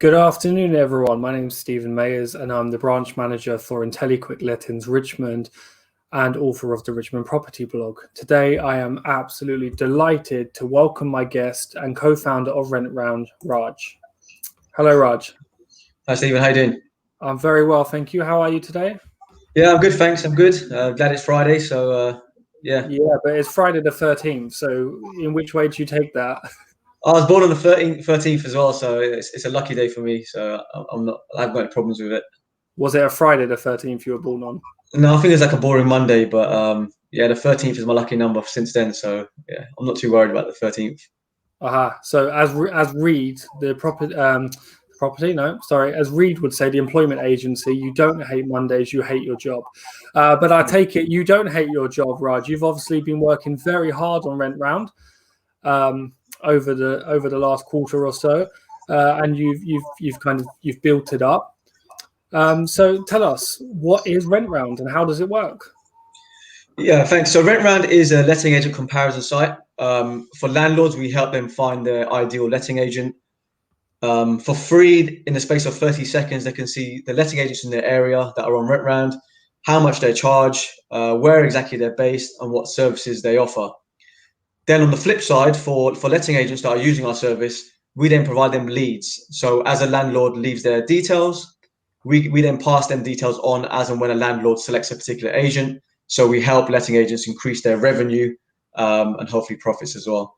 Good afternoon, everyone. My name is Stephen Mayers, and I'm the branch manager for IntelliQuick Lettings Richmond and author of the Richmond Property Blog. Today, I am absolutely delighted to welcome my guest and co-founder of Rentround, Raj. Hello, Raj. Hi, Stephen. How you doing? I'm very well, thank you. How are you today? Yeah, I'm good, thanks. I'm good. Glad it's Friday, so yeah. Yeah, but it's Friday the 13th, so in which way do you take that? I was born on the 13th as well, so it's a lucky day for me. So I haven't got any problems with it. Was it a Friday the 13th you were born on? No, I think it's like a boring Monday, but yeah, the 13th is my lucky number since then. So yeah, I'm not too worried about the 13th. Aha. So as Reed, as Reed would say, the employment agency, you don't hate Mondays, you hate your job. But I take it you don't hate your job, Raj. You've obviously been working very hard on Rentround over the last quarter or so, and you've built it up. So tell us, what is Rentround and how does it work? Yeah, thanks. So Rentround is a letting agent comparison site. For landlords, we help them find their ideal letting agent. For free, in the space of 30 seconds, they can see the letting agents in their area that are on Rentround, how much they charge, where exactly they're based, and what services they offer. Then on the flip side, for letting agents that are using our service, we then provide them leads. So as a landlord leaves their details, we then pass them details on as and when a landlord selects a particular agent. So we help letting agents increase their revenue and hopefully profits as well.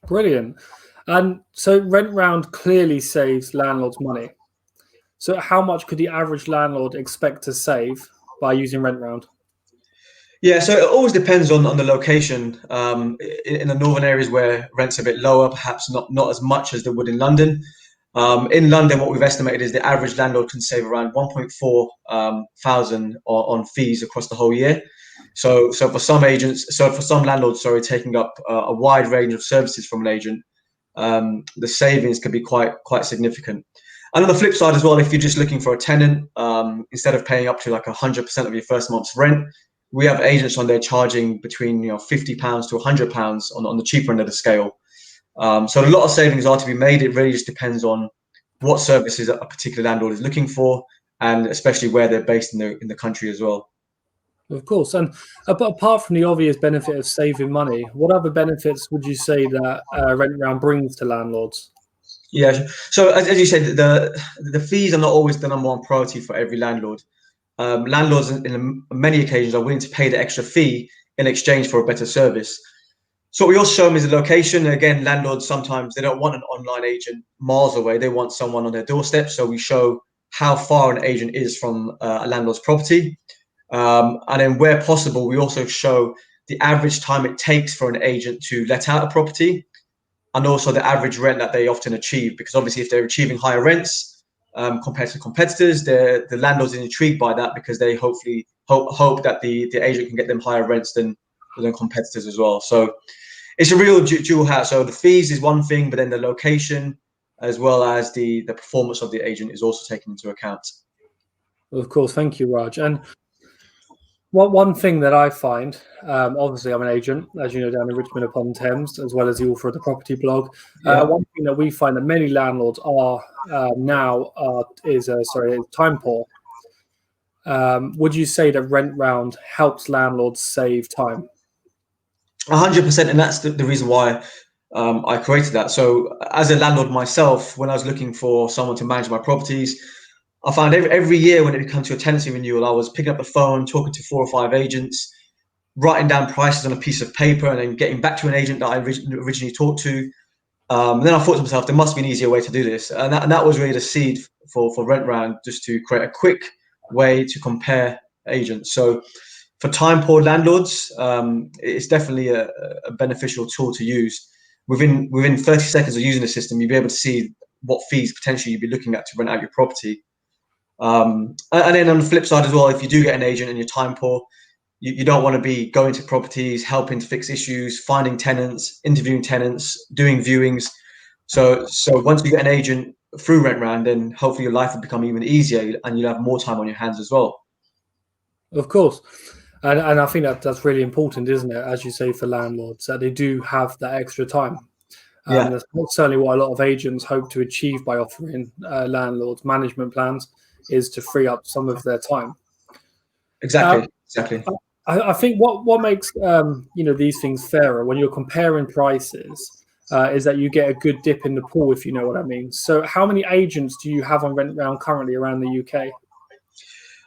Brilliant. And so Rentround clearly saves landlords money. So how much could the average landlord expect to save by using Rentround? Yeah, so it always depends on the location. In the northern areas where rent's a bit lower, perhaps not as much as they would in London. In London, what we've estimated is the average landlord can save around 1.4 thousand on fees across the whole year. So for some landlords, taking up a wide range of services from an agent, the savings can be quite significant. And on the flip side as well, if you're just looking for a tenant, instead of paying up to like 100% of your first month's rent, we have agents on there charging between £50 to £100 on the cheaper end of the scale. So a lot of savings are to be made. It really just depends on what services a particular landlord is looking for, and especially where they're based in the country as well. Of course. And apart from the obvious benefit of saving money, what other benefits would you say that Rentround brings to landlords? Yeah. So as you said, the fees are not always the number one priority for every landlord. Landlords in many occasions are willing to pay the extra fee in exchange for a better service. So what we also show them is the location. Again, landlords sometimes they don't want an online agent miles away. They want someone on their doorstep. So we show how far an agent is from a landlord's property. And then where possible, we also show the average time it takes for an agent to let out a property, and also the average rent that they often achieve. Because obviously if they're achieving higher rents compared to competitors, the landlords are intrigued by that because they hopefully hope that the agent can get them higher rents than competitors as well. So it's a real dual hat. So the fees is one thing, but then the location as well as the performance of the agent is also taken into account. Of course. Thank you, Raj. And one thing that I find, obviously I'm an agent, as you know, down in Richmond upon Thames, as well as the author of the property blog. One thing that we find that many landlords are is time poor. Would you say that Rentround helps landlords save time? 100%, and that's the reason why I created that. So as a landlord myself, when I was looking for someone to manage my properties, I found every year when it comes to a tenancy renewal, I was picking up the phone, talking to 4 or 5 agents, writing down prices on a piece of paper, and then getting back to an agent that I originally talked to. And then I thought to myself, there must be an easier way to do this. And that was really the seed for Rentround, just to create a quick way to compare agents. So for time poor landlords, it's definitely a beneficial tool to use. Within 30 seconds of using the system, you'll be able to see what fees potentially you'd be looking at to rent out your property. And then on the flip side as well, if you do get an agent and you're time poor, you don't want to be going to properties, helping to fix issues, finding tenants, interviewing tenants, doing viewings. So once you get an agent through Rentround, then hopefully your life will become even easier and you'll have more time on your hands as well. Of course. And I think that's really important, isn't it? As you say, for landlords, that they do have that extra time. Yeah, That's certainly what a lot of agents hope to achieve by offering landlords management plans, is to free up some of their time. exactly. Exactly. I think what makes these things fairer when you're comparing prices is that you get a good dip in the pool, if you know what I mean. So, how many agents do you have on Rentround currently around the UK?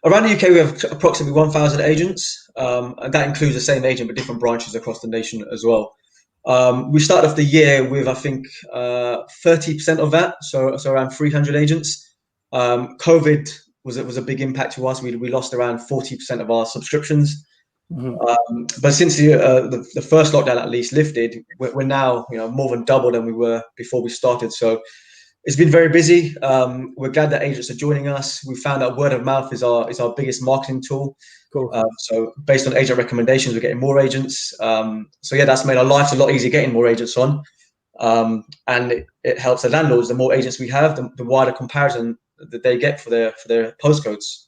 Around the UK, we have approximately 1,000 agents, and that includes the same agent but different branches across the nation as well. We started off the year with, I think, 30% of that, so around 300 agents. COVID was a big impact to us. We lost around 40% of our subscriptions. Mhm. But since the first lockdown at least lifted, we're now more than double than we were before we started. So it's been very busy. We're glad that agents are joining us. We found out word of mouth is our biggest marketing tool. Cool. So based on agent recommendations, we're getting more agents. So yeah, that's made our lives a lot easier getting more agents on. And it helps the landlords. The more agents we have, the wider comparison that they get for their postcodes.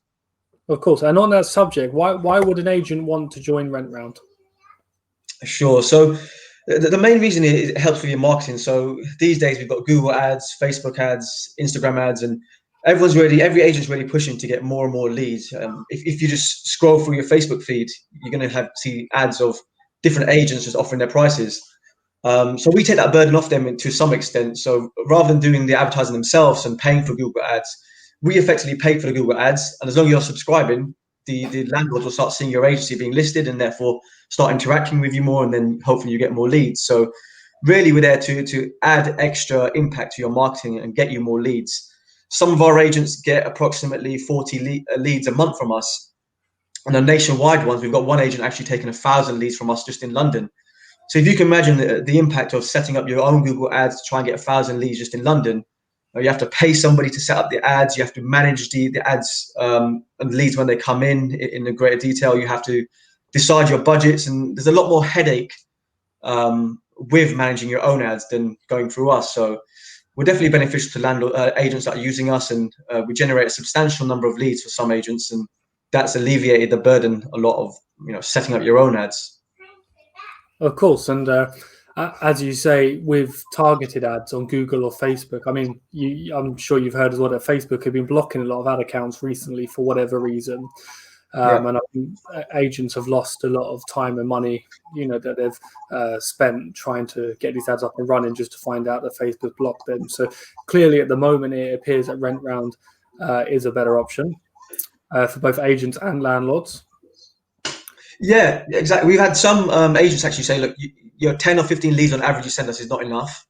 Of course. And on that subject, why would an agent want to join Rentround? Sure. So the main reason is it helps with your marketing. So these days we've got Google ads, Facebook ads, Instagram ads, and every agent's really pushing to get more and more leads. If you just scroll through your Facebook feed, you're going to see ads of different agents just offering their prices. So we take that burden off them to some extent. So rather than doing the advertising themselves and paying for Google ads, we effectively pay for the Google ads. And as long as you're subscribing, the landlords will start seeing your agency being listed and therefore start interacting with you more. And then hopefully you get more leads. So really we're there to add extra impact to your marketing and get you more leads. Some of our agents get approximately 40 leads a month from us. And the nationwide ones, we've got one agent actually taking 1,000 leads from us just in London. So if you can imagine the impact of setting up your own Google ads to try and get 1,000 leads just in London, you have to pay somebody to set up the ads. You have to manage the ads and leads when they come in a greater detail. You have to decide your budgets, and there's a lot more headache with managing your own ads than going through us. So we're definitely beneficial to landlord agents that are using us, and we generate a substantial number of leads for some agents, and that's alleviated the burden a lot of setting up your own ads. Of course, and as you say, with targeted ads on Google or Facebook, I mean, I'm sure you've heard as well that Facebook have been blocking a lot of ad accounts recently for whatever reason, Yeah. and I think agents have lost a lot of time and money, that they've spent trying to get these ads up and running, just to find out that Facebook blocked them. So clearly, at the moment, it appears that Rentround is a better option for both agents and landlords. Yeah, exactly. We've had some agents actually say, look, your 10 or 15 leads on average you send us is not enough.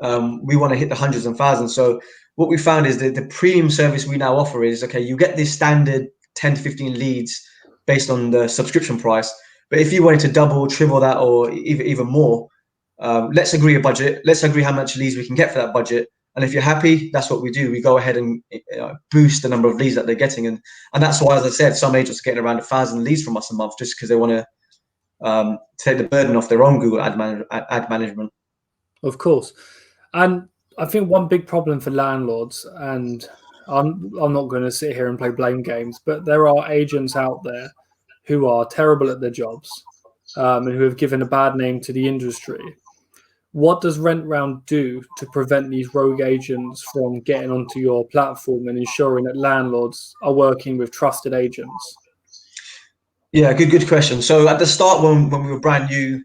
We want to hit the hundreds and thousands. So what we found is that the premium service we now offer is, okay, you get this standard 10 to 15 leads based on the subscription price. But if you wanted to double, triple that, or even more, let's agree a budget. Let's agree how much leads we can get for that budget. And if you're happy, that's what we do. We go ahead and boost the number of leads that they're getting. And that's why, as I said, some agents are getting around 1,000 leads from us a month just because they want to take the burden off their own Google ad management. Of course. And I think one big problem for landlords, and I'm not going to sit here and play blame games, but there are agents out there who are terrible at their jobs, and who have given a bad name to the industry. What does Rentround do to prevent these rogue agents from getting onto your platform and ensuring that landlords are working with trusted agents? Yeah, good question. So at the start, when we were brand new,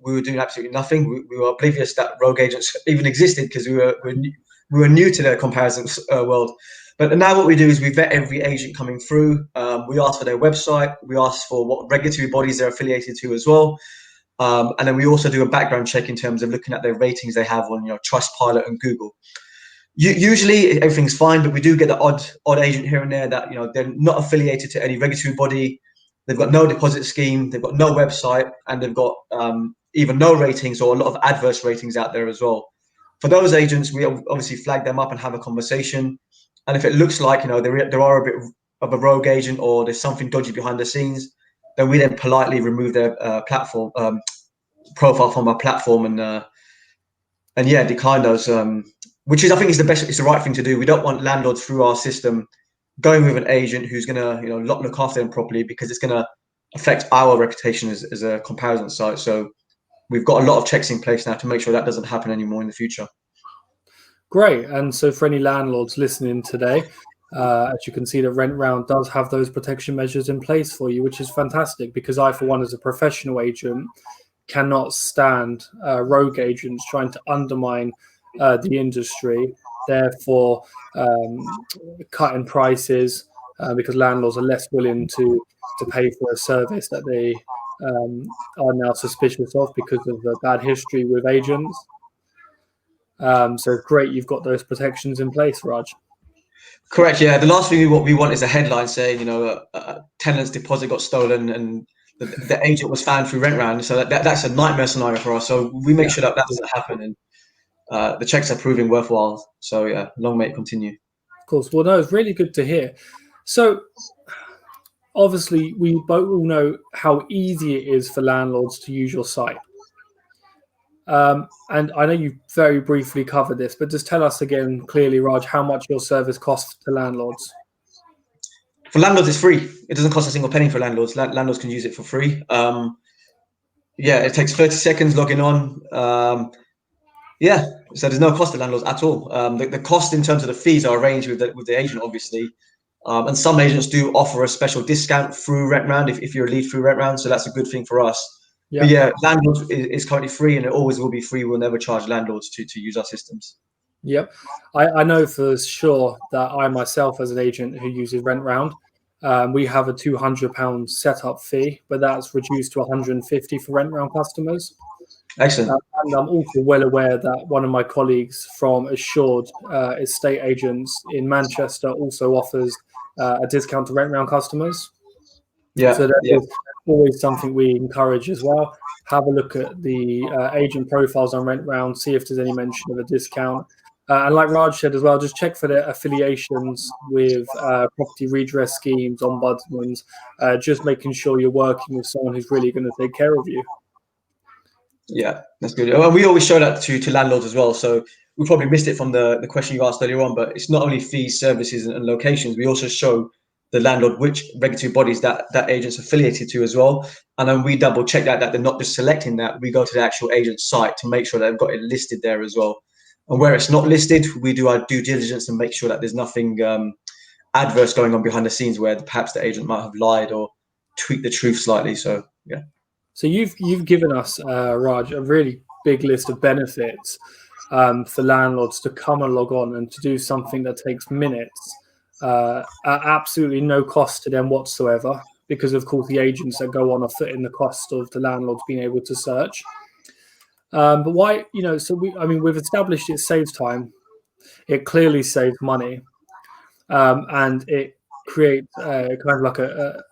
we were doing absolutely nothing. We were oblivious that rogue agents even existed because we were new to the comparison world. But now what we do is we vet every agent coming through. We ask for their website. We ask for what regulatory bodies they're affiliated to as well. And then we also do a background check in terms of looking at their ratings they have on Trustpilot and Google. Usually everything's fine, but we do get the odd agent here and there that they're not affiliated to any regulatory body. They've got no deposit scheme, they've got no website, and they've got even no ratings or a lot of adverse ratings out there as well. For those agents, we obviously flag them up and have a conversation. And if it looks like there are a bit of a rogue agent or there's something dodgy behind the scenes, then we then politely remove their platform profile from our platform and yeah, decline those. Which is, I think, is the best. It's the right thing to do. We don't want landlords through our system going with an agent who's going to look after them properly, because it's going to affect our reputation as a comparison site. So we've got a lot of checks in place now to make sure that doesn't happen anymore in the future. Great. And so for any landlords listening today, as you can see, that Rentround does have those protection measures in place for you, which is fantastic, because I, for one, as a professional agent, cannot stand rogue agents trying to undermine the industry, therefore cutting prices because landlords are less willing to pay for a service that they are now suspicious of because of the bad history with agents. So great, you've got those protections in place, Raj. Correct. Yeah. The last thing we want is a headline saying, you know, a tenant's deposit got stolen and the agent was found through Rentround. So that's a nightmare scenario for us. So we make sure that doesn't happen, and the checks are proving worthwhile. So yeah, long may it continue. Of course. Well, no, it's really good to hear. So obviously, we both all know how easy it is for landlords to use your site. And I know you very briefly covered this, but just tell us again clearly, Raj, how much your service costs to landlords. For landlords, it's free. It doesn't cost a single penny for landlords. Landlords can use it for free. Yeah, it takes 30 seconds logging on. Yeah, so there's no cost to landlords at all. The cost in terms of the fees are arranged with the agent, obviously. And some agents do offer a special discount through Rentround if you're a lead through Rentround. So that's a good thing for us. Yeah. But yeah, landlords is currently free, and it always will be free. We'll never charge landlords to use our systems. Yep. I know for sure that I myself, as an agent who uses Rentround, we have a £200 setup fee, but that's reduced to £150 for Rentround customers. Excellent. And I'm also well aware that one of my colleagues from Assured Estate Agents in Manchester also offers a discount to Rentround customers. Yeah. So that is always something we encourage as well. Have a look at the agent profiles on Rentround, see if there's any mention of a discount. And like Raj said as well, just check for their affiliations with property redress schemes, ombudsmans, just making sure you're working with someone who's really going to take care of you. Yeah, that's good. And we always show that to landlords as well. So we probably missed it from the question you asked earlier on, but it's not only fees, services, and locations. We also show the landlord which regulatory bodies that agent's affiliated to as well. And then we double check that they're not just selecting that. We go to the actual agent's site to make sure that they've got it listed there as well. And where it's not listed, we do our due diligence and make sure that there's nothing adverse going on behind the scenes where perhaps the agent might have lied or tweaked the truth slightly. So yeah. So you've given us, Raj, a really big list of benefits for landlords to come and log on and to do something that takes minutes at absolutely no cost to them whatsoever, because of course the agents that go on are footing the cost of the landlords being able to search. But why, so we've established it saves time. It clearly saves money, and it creates kind of like a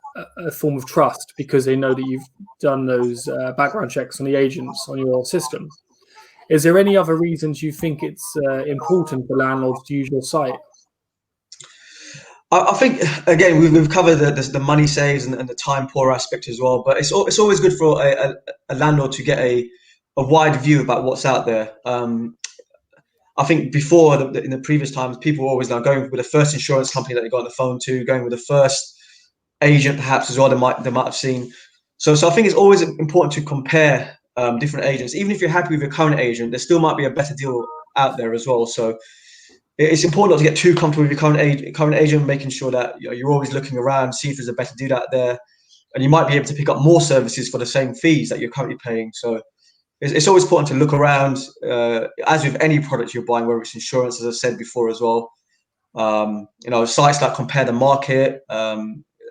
form of trust, because they know that you've done those background checks on the agents on your system. Is there any other reasons you think it's important for landlords to use your site? I think, again, we've covered the money saves and the time poor aspect as well, but it's always good for a landlord to get a wide view about what's out there. I think before, in the previous times, people were always now going with the first insurance company that they got on the phone to, going with the first agent perhaps as well they might have seen. So I think it's always important to compare different agents. Even if you're happy with your current agent, there still might be a better deal out there as well. So it's important not to get too comfortable with your current agent, making sure that you're always looking around, see if there's a better deal out there, and you might be able to pick up more services for the same fees that you're currently paying. So it's always important to look around, as with any product you're buying, whether it's insurance, as I said before as well. Sites like Compare the Market,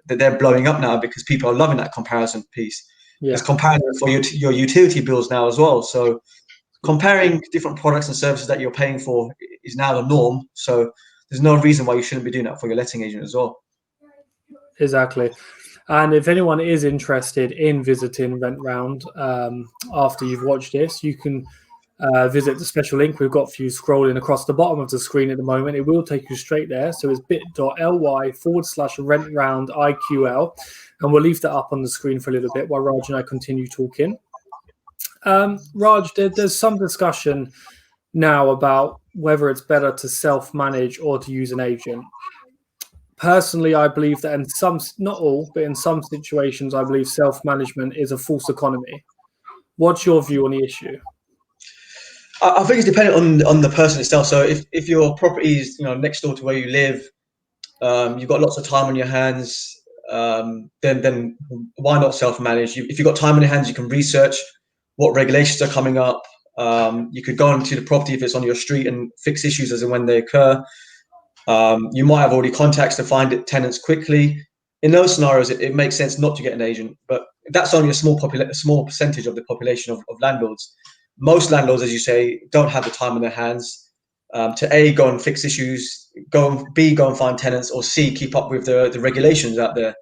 that they're blowing up now because people are loving that comparison piece. Yeah. There's comparison for your utility bills now as well. So comparing different products and services that you're paying for is now the norm. So there's no reason why you shouldn't be doing that for your letting agent as well. Exactly. And if anyone is interested in visiting Rentround after you've watched this, you can visit the special link we've got for you scrolling across the bottom of the screen at the moment. It will take you straight there. So it's bit.ly/RentRoundIQL. And we'll leave that up on the screen for a little bit while Raj and I continue talking. Raj, there's some discussion now about whether it's better to self-manage or to use an agent. Personally, I believe that not all, but in some situations, I believe self-management is a false economy. What's your view on the issue? I think it's dependent on the person itself. So if your property is next door to where you live, you've got lots of time on your hands, then why not self-manage? If you've got time on your hands, you can research what regulations are coming up. You could go into the property if it's on your street and fix issues as and when they occur. You might have already contacts to find tenants quickly. In those scenarios, it makes sense not to get an agent, but that's only a small percentage of the population of landlords. Most landlords, as you say, don't have the time on their hands to A, go and fix issues, B, go and find tenants, or C, keep up with the regulations out there.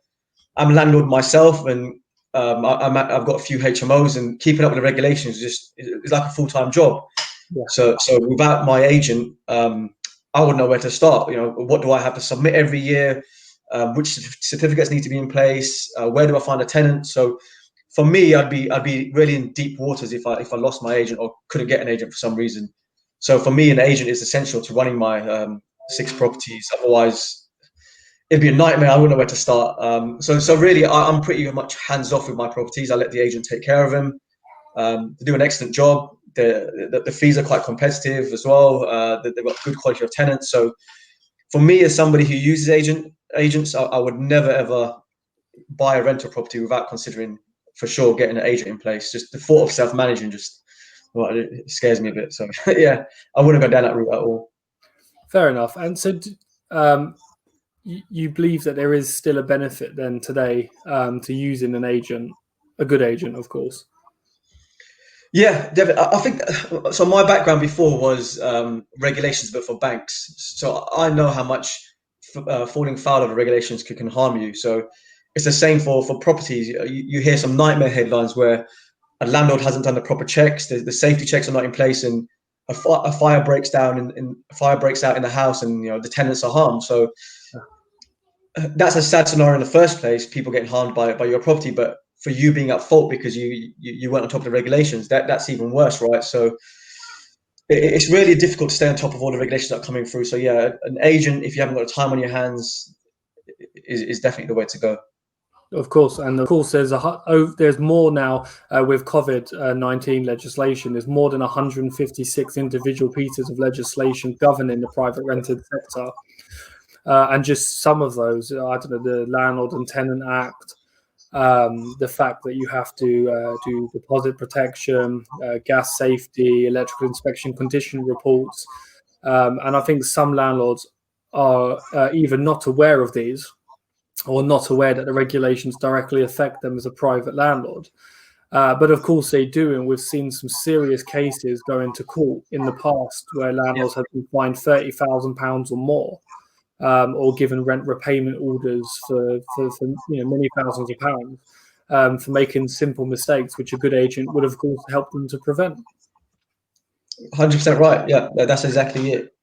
I'm a landlord myself, and I've got a few HMOs, and keeping up with the regulations is like a full-time job. Yeah. So without my agent, I wouldn't know where to start. What do I have to submit every year? Which certificates need to be in place? Where do I find a tenant? So for me, I'd be really in deep waters if I lost my agent or couldn't get an agent for some reason. So for me, an agent is essential to running my 6 properties. Otherwise, it'd be a nightmare. I wouldn't know where to start. So really, I'm pretty much hands off with my properties. I let the agent take care of them. They do an excellent job. The fees are quite competitive as well. They've got good quality of tenants. So for me, as somebody who uses agents, I would never ever buy a rental property without considering for sure getting an agent in place. Just the thought of self-managing it scares me a bit. So yeah, I wouldn't go down that route at all. Fair enough. And so you believe that there is still a benefit then today to using an agent, a good agent, of course. Yeah, definitely. I think so. My background before was regulations, but for banks. So I know how much falling foul of the regulations can harm you. So it's the same for properties. You hear some nightmare headlines where a landlord hasn't done the proper checks. The safety checks are not in place, and a fire breaks down and fire breaks out in the house, and the tenants are harmed. So that's a sad scenario in the first place. People getting harmed by your property, but for you being at fault because you weren't on top of the regulations, that's even worse, right? So it's really difficult to stay on top of all the regulations that are coming through. So yeah, an agent, if you haven't got the time on your hands, is definitely the way to go. Of course, and of course, there's more now with COVID-19 legislation. There's more than 156 individual pieces of legislation governing the private rented sector, and just some of those, I don't know, the Landlord and Tenant Act, the fact that you have to do deposit protection, gas safety, electrical inspection, condition reports, and I think some landlords are either not aware of these or not aware that the regulations directly affect them as a private landlord. But of course they do, and we've seen some serious cases go into court in the past where landlords have been fined £30,000 or more, or given rent repayment orders for many thousands of pounds for making simple mistakes, which a good agent would, of course, help them to prevent. 100% right. Yeah, that's exactly it.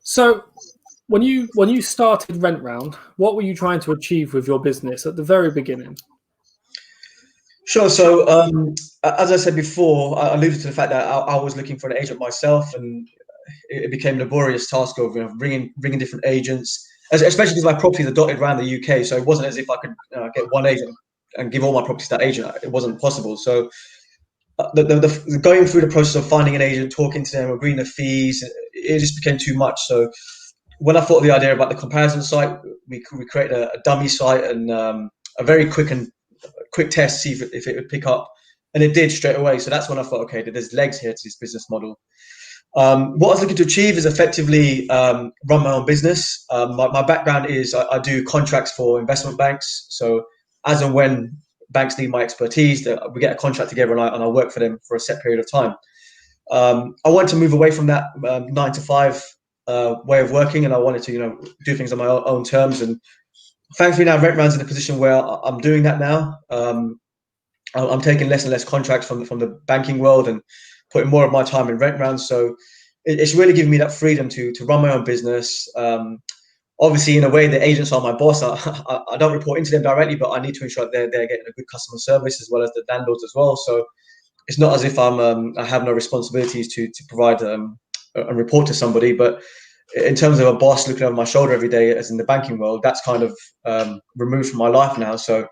So when you started Rentround, what were you trying to achieve with your business at the very beginning? Sure. So as I said before, I alluded to the fact that I was looking for an agent myself, and it became a laborious task of ringing different agents, especially because my properties are dotted around the UK. So it wasn't as if I could get one agent and give all my properties to that agent. It wasn't possible. So the going through the process of finding an agent, talking to them, agreeing the fees, it just became too much. So when I thought of the idea about the comparison site, we created a dummy site and a very quick test to see if it would pick up, and it did straight away. So that's when I thought, okay, there's legs here to this business model. What I was looking to achieve is effectively run my own business. My background is I do contracts for investment banks. So as and when banks need my expertise, we get a contract together and I work for them for a set period of time. I wanted to move away from that 9 to 5 way of working, and I wanted to do things on my own terms. And thankfully now Rentround's in a position where I'm doing that now. I'm taking less and less contracts from the banking world and putting more of my time in Rentround. So it's really given me that freedom to run my own business. Obviously, in a way, the agents are my boss. I don't report into them directly, but I need to ensure that they're getting a good customer service as well as the landlords as well. So it's not as if I have no responsibilities to provide a report to somebody. But in terms of a boss looking over my shoulder every day, as in the banking world, that's kind of removed from my life now. So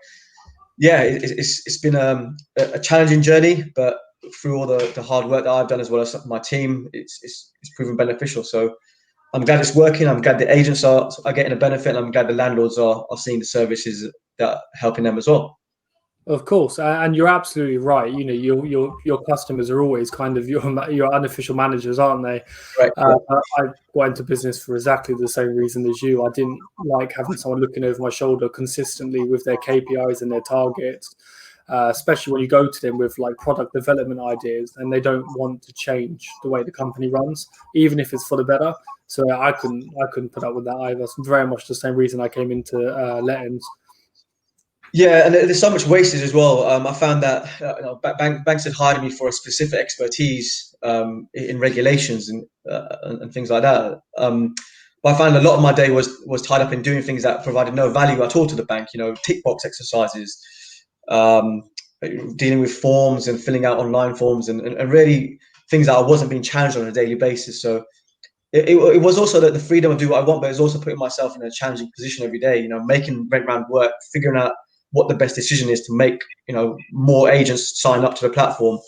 yeah, it's been a challenging journey, but through all the hard work that I've done as well as my team, it's proven beneficial. So I'm glad it's working. I'm glad the agents are getting a benefit, and I'm glad the landlords are seeing the services that are helping them as well. Of course, and you're absolutely right. You know, your customers are always kind of your unofficial managers, aren't they? Right. I got into business for exactly the same reason as you. I didn't like having someone looking over my shoulder consistently with their KPIs and their targets, especially when you go to them with like product development ideas and they don't want to change the way the company runs, even if it's for the better. So I couldn't put up with that either. It's very much the same reason I came into lettings. Yeah, and there's so much wastage as well. I found that banks had hired me for a specific expertise in regulations and things like that. But I found a lot of my day was tied up in doing things that provided no value at all to the bank. You know, tick box exercises, um, dealing with forms and filling out online forms, and really things that I wasn't being challenged on a daily basis. So it was also the freedom to do what I want, but it's also putting myself in a challenging position every day. You know, making Rentround work, figuring out what the best decision is to make, you know, more agents sign up to the platform.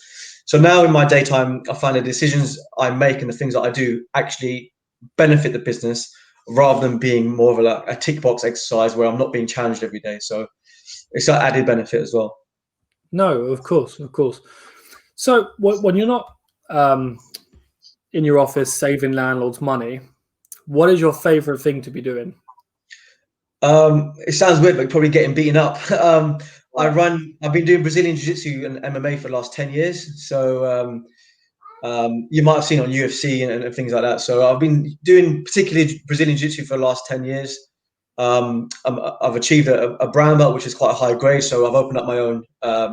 So now in my daytime, I find the decisions I make and the things that I do actually benefit the business rather than being more of a tick box exercise where I'm not being challenged every day. So it's an added benefit as well. No, of course, of course. So when you're not in your office saving landlords money, what is your favorite thing to be doing? It sounds weird, but probably getting beaten up. Right. I've been doing Brazilian Jiu-Jitsu and MMA for the last 10 years. So you might have seen on UFC and things like that. So I've been doing particularly Brazilian Jiu-Jitsu for the last 10 years. I've achieved a brown belt, which is quite a high grade. So I've opened up my own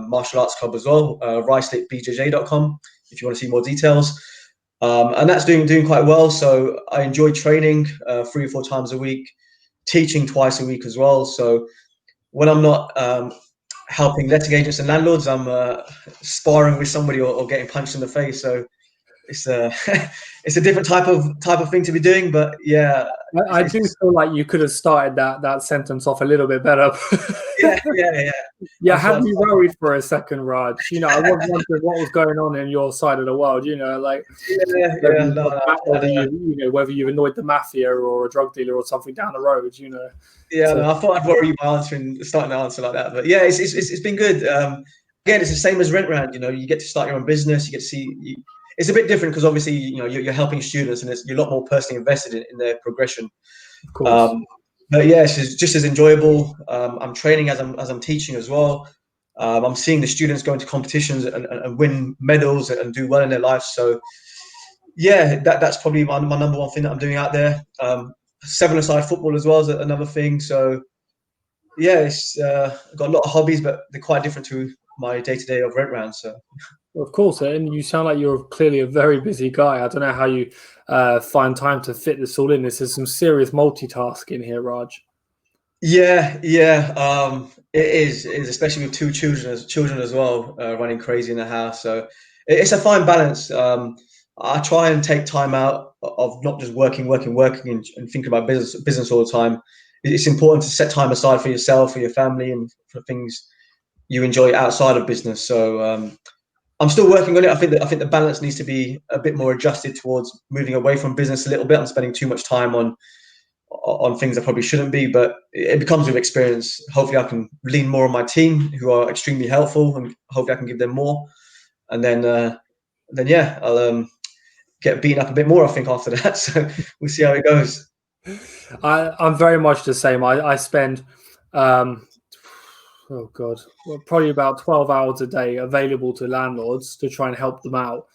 martial arts club as well, ricelipbjj.com, if you want to see more details. And that's doing quite well. So I enjoy training 3 or 4 times a week, teaching twice a week as well. So when I'm not helping letting agents and landlords, I'm sparring with somebody or getting punched in the face. So it's a it's a different type of thing to be doing. But yeah, I do feel like you could have started that sentence off a little bit better. yeah. Yeah, I'm had sure. me worried for a second, Raj. You know, I was wondering what was going on in your side of the world. You know, like Yeah. No, whether you annoyed the mafia or a drug dealer or something down the road. You know, yeah. so No, I thought I'd worry you by starting to answer like that. But yeah, it's been good. Again, it's the same as Rentround. You know, you get to start your own business. You get to see. It's a bit different because obviously, you know, you're helping students and you're a lot more personally invested in their progression. of course. But yeah, it's just as enjoyable. I'm training as I'm teaching as well. I'm seeing the students go into competitions and win medals and do well in their life. So yeah, that's probably my number one thing that I'm doing out there. Seven-a-side football as well is another thing. So yeah, it's I've got a lot of hobbies, but they're quite different to my day-to-day of Rentround. So Of course, and you sound like you're clearly a very busy guy. I don't know how you find time to fit this all in. This is some serious multitasking here, Raj. yeah. It is especially with two children as well, running crazy in the house. So it's a fine balance. I try and take time out of not just working and thinking about business all the time. It's important to set time aside for yourself, for your family, and for things you enjoy outside of business. So I'm still working on it. I think the balance needs to be a bit more adjusted towards moving away from business a little bit. I'm spending too much time on things I probably shouldn't be, but it becomes with experience. Hopefully, I can lean more on my team, who are extremely helpful, and hopefully, I can give them more. And then yeah, I'll get beaten up a bit more. I think after that, so we'll see how it goes. I'm very much the same. I spend, oh God, well, probably about 12 hours a day available to landlords to try and help them out.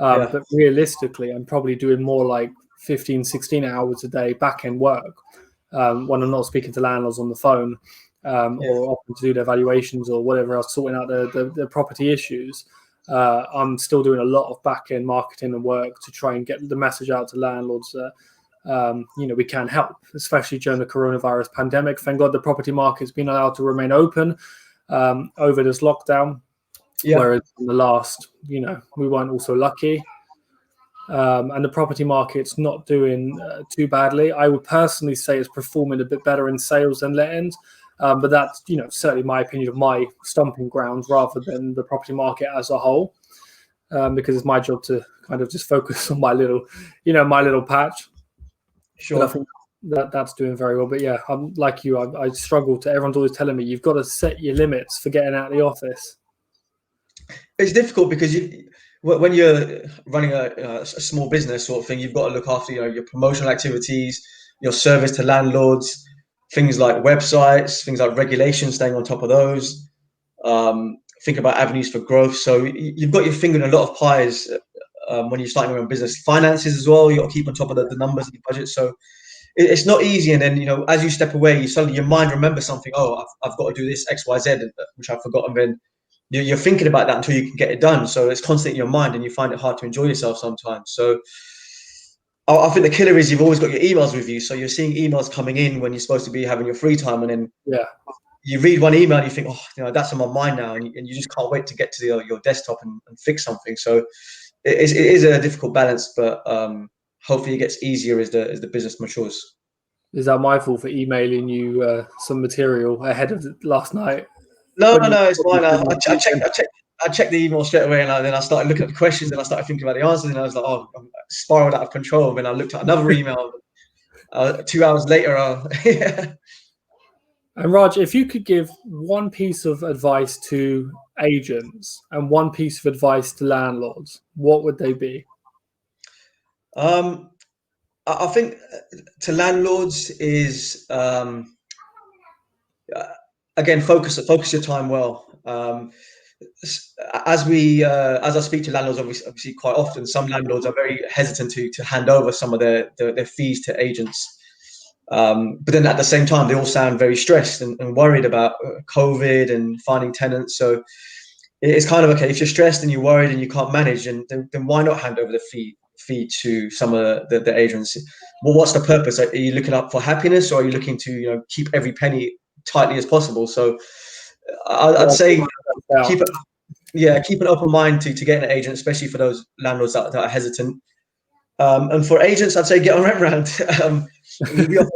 Yeah, But realistically, I'm probably doing more like 15, 16 hours a day back end work when I'm not speaking to landlords on the phone yeah, or often to do their valuations or whatever else, sorting out the property issues. I'm still doing a lot of back end marketing and work to try and get the message out to landlords that we can help, especially during the coronavirus pandemic. Thank God the property market's been allowed to remain open over this lockdown. yeah. Whereas in the last, we weren't also lucky. And the property market's not doing too badly. I would personally say it's performing a bit better in sales than lettings. But that's, certainly my opinion of my stomping grounds rather than the property market as a whole, because it's my job to kind of just focus on my little, my little patch. Sure. But I think that's doing very well. But yeah, I'm like you. I struggle to. Everyone's always telling me you've got to set your limits for getting out of the office. It's difficult because when you're running a small business sort of thing, you've got to look after your promotional activities, your service to landlords, things like websites, things like regulations, staying on top of those. Think about avenues for growth. So you've got your finger in a lot of pies when you're starting your own business. Finances as well. You got to keep on top of the numbers and the budget. So it's not easy. And then as you step away, suddenly your mind remembers something. Oh, I've got to do this X, Y, Z, which I've forgotten. Then you're thinking about that until you can get it done. So it's constantly in your mind, and you find it hard to enjoy yourself sometimes. So I think the killer is you've always got your emails with you. So you're seeing emails coming in when you're supposed to be having your free time, and then you read one email and you think, oh, that's on my mind now, and you just can't wait to get to your desktop and fix something. So it is a difficult balance, but hopefully it gets easier as the business matures. Is that my fault for emailing you some material ahead of last night? No, it's fine. I checked the email straight away, and then I started looking at the questions, and I started thinking about the answers, and I was like, oh, I'm spiraled out of control. And then I looked at another email 2 hours later. Yeah. And Raj, if you could give one piece of advice to agents and one piece of advice to landlords, what would they be? I think to landlords is again focus your time well. As I speak to landlords, obviously quite often, some landlords are very hesitant to hand over some of their fees to agents. But then at the same time, they all sound very stressed and worried about COVID and finding tenants. So it's kind of okay, if you're stressed and you're worried and you can't manage, and then why not hand over the fee to some of the agents? Well, what's the purpose? Are you looking up for happiness, or are you looking to keep every penny tightly as possible? So I'd say keep an open mind to get an agent, especially for those landlords that are hesitant. And for agents, I'd say get on Rentround. We offer,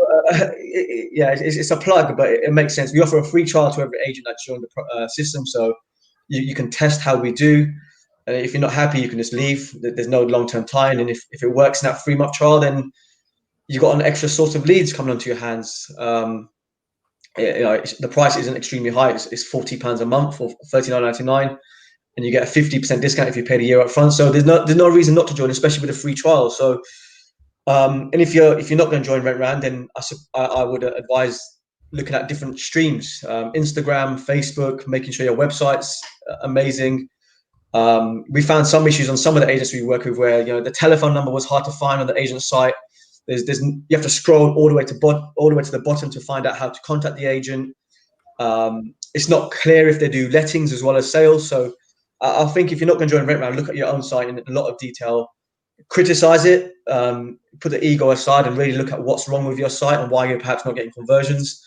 it's a plug, but it makes sense. We offer a free trial to every agent that's joined the system, so you can test how we do. If you're not happy, you can just leave. There's no long-term tie-in, and if it works in that 3-month trial, then you've got an extra source of leads coming onto your hands. The price isn't extremely high. It's £40 a month or $39.99, and you get a 50% discount if you pay the year up front. So there's no reason not to join, especially with a free trial. So and if you're not going to join Rentround, then I would advise looking at different streams, Instagram, Facebook, making sure your website's amazing. We found some issues on some of the agents we work with where the telephone number was hard to find on the agent's site. You have to scroll all the way to the bottom to find out how to contact the agent. It's not clear if they do lettings as well as sales. So I think if you're not going to join Rentround, look at your own site in a lot of detail. Criticize it, put the ego aside, and really look at what's wrong with your site and why you're perhaps not getting conversions.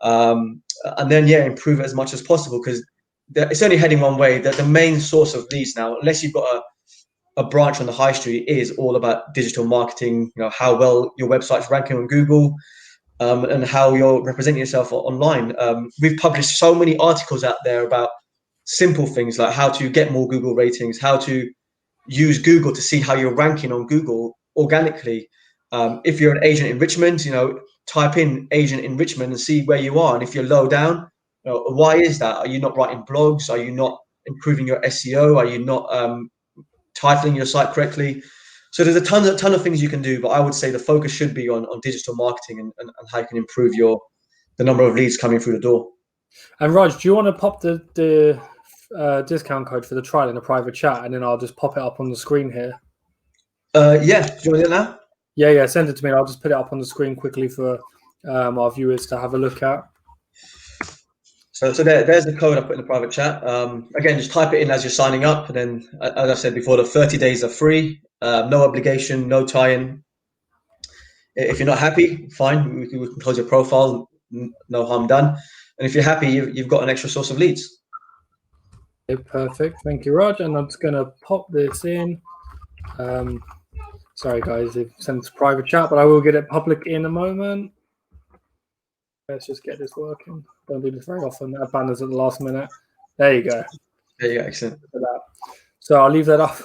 And then improve it as much as possible, because it's only heading one way. That the main source of leads now, unless you've got a branch on the high street, is all about digital marketing. How well your website's ranking on Google, and how you're representing yourself online. We've published so many articles out there about simple things like how to get more Google ratings, how to use Google to see how you're ranking on Google organically. If you're an agent in Richmond, type in agent in Richmond and see where you are. And if you're low down, why is that? Are you not writing blogs? Are you not improving your SEO? Are you not titling your site correctly? So there's a ton of things you can do, but I would say the focus should be on digital marketing and how you can improve the number of leads coming through the door. And Raj, do you want to pop the discount code for the trial in a private chat, and then I'll just pop it up on the screen here? Do you want to do it now? Yeah, send it to me. I'll just put it up on the screen quickly for our viewers to have a look at. So there's the code I put in the private chat. Again, just type it in as you're signing up, and then, as I said before, the 30 days are free, no obligation, no tie-in. If you're not happy, fine, we can close your profile, no harm done. And if you're happy, you've got an extra source of leads. Okay, perfect. Thank you, Raj. And I'm just going to pop this in. Sorry, guys, it sends private chat, but I will get it public in a moment. Let's just get this working. Don't do this very often. Add banners at the last minute. There you go. There you go, excellent. So I'll leave that up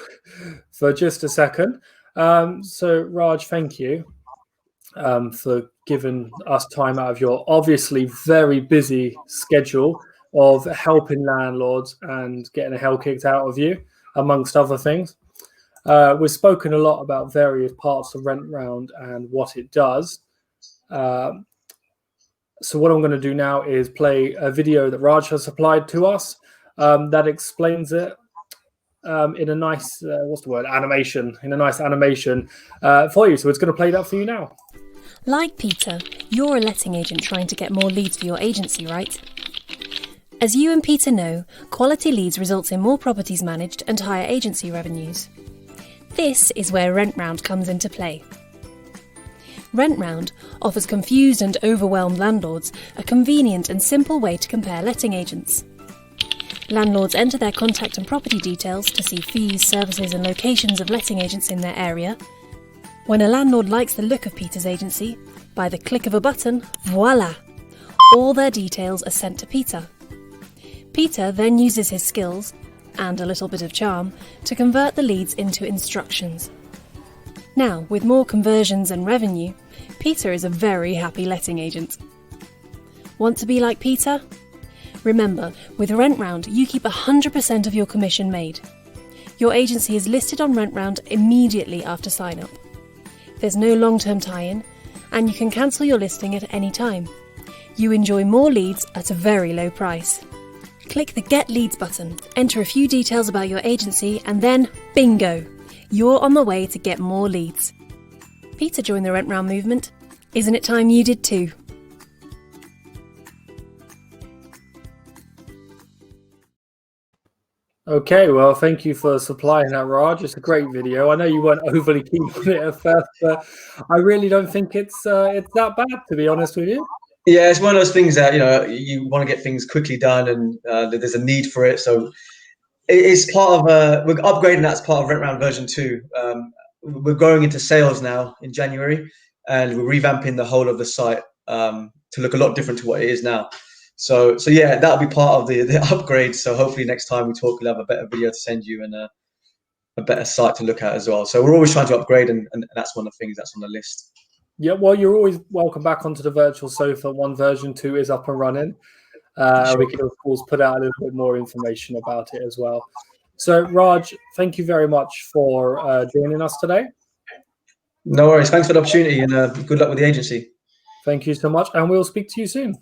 for just a second. So Raj, thank you for giving us time out of your obviously very busy schedule of helping landlords and getting the hell kicked out of you, amongst other things. We've spoken a lot about various parts of Rentround and what it does. So what I'm going to do now is play a video that Raj has supplied to us that explains it in a nice, animation, in a nice animation for you. So it's going to play that for you now. Like Peter, you're a letting agent trying to get more leads for your agency, right? As you and Peter know, quality leads results in more properties managed and higher agency revenues. This is where Rentround comes into play. Rentround offers confused and overwhelmed landlords a convenient and simple way to compare letting agents. Landlords enter their contact and property details to see fees, services and locations of letting agents in their area. When a landlord likes the look of Peter's agency, by the click of a button, voila! All their details are sent to Peter. Peter then uses his skills, and a little bit of charm, to convert the leads into instructions. Now, with more conversions and revenue, Peter is a very happy letting agent. Want to be like Peter? Remember, with Rentround, you keep 100% of your commission made. Your agency is listed on Rentround immediately after sign-up. There's no long-term tie-in, and you can cancel your listing at any time. You enjoy more leads at a very low price. Click the Get Leads button, enter a few details about your agency, and then bingo! You're on the way to get more leads. Peter joined the Rentround movement. Isn't it time you did too? Okay, well, thank you for supplying that, Raj. It's a great video. I know you weren't overly keen on it at first, but I really don't think it's that bad, to be honest with you. Yeah, it's one of those things that you want to get things quickly done, and there's a need for it. So it's part of we're upgrading that as part of Rentround version 2. We're going into sales now in January, and we're revamping the whole of the site to look a lot different to what it is now. So yeah, that'll be part of the upgrade. So hopefully next time we talk, we'll have a better video to send you and a better site to look at as well. So we're always trying to upgrade, and that's one of the things that's on the list. Yeah, well, you're always welcome back onto the virtual sofa. Version 2 is up and running. Sure. We can, of course, put out a little bit more information about it as well. So, Raj, thank you very much for joining us today. No worries. Thanks for the opportunity, and good luck with the agency. Thank you so much, and we'll speak to you soon.